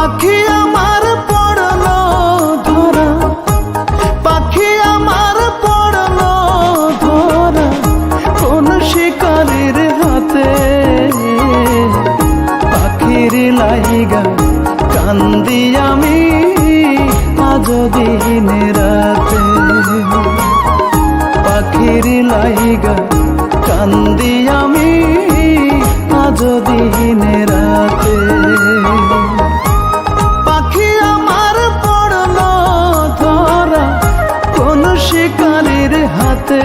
পাখি আমার পড়লো ধরা, পাখি আমার পড়লো ধরা কোন শিকারীর হাতে। পাখির লাইগা কান্দি আমি আজ দিন রাতে, পাখির লাইগা কান্দি আমি আজ দিন রাতে। পাখি আমার পড়লো ধরা কোন শিকারীর হাতে।